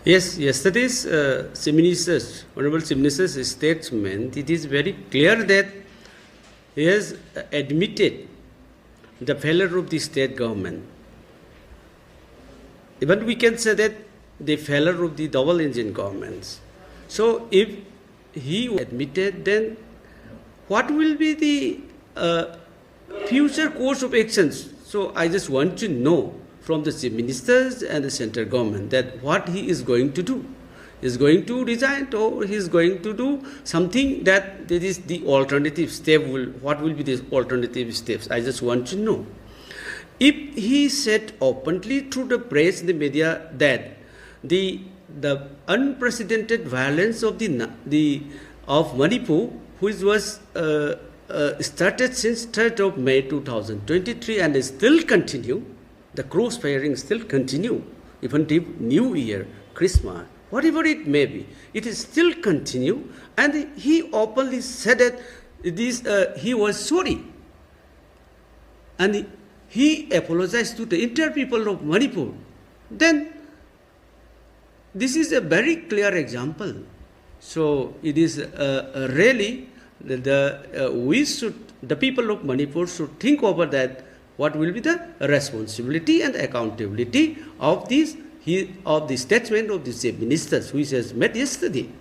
Yes, yesterday's Honorable Chief Minister's statement, it is very clear that he has admitted the failure of the state government. Even we can say that the failure of the double engine governments. So if he admitted, then what will be the future course of actions? So I just want to know from the chief ministers and the central government that what he is going to do. Is going to resign, or he is going to do something that there is the alternative step. What will be the alternative steps? I just want to know. If he said openly through the press, the media, that the unprecedented violence of of Manipur, which was started since 3rd of May 2023 and still continue, the crossfiring still continue, even the New Year, Christmas, whatever it may be, it is still continue, and he openly said that he was sorry, and he apologized to the entire people of Manipur. Then this is a very clear example. So it is really the people of Manipur should think over that. What will be the responsibility and accountability of the statement of the chief ministers, which has met yesterday?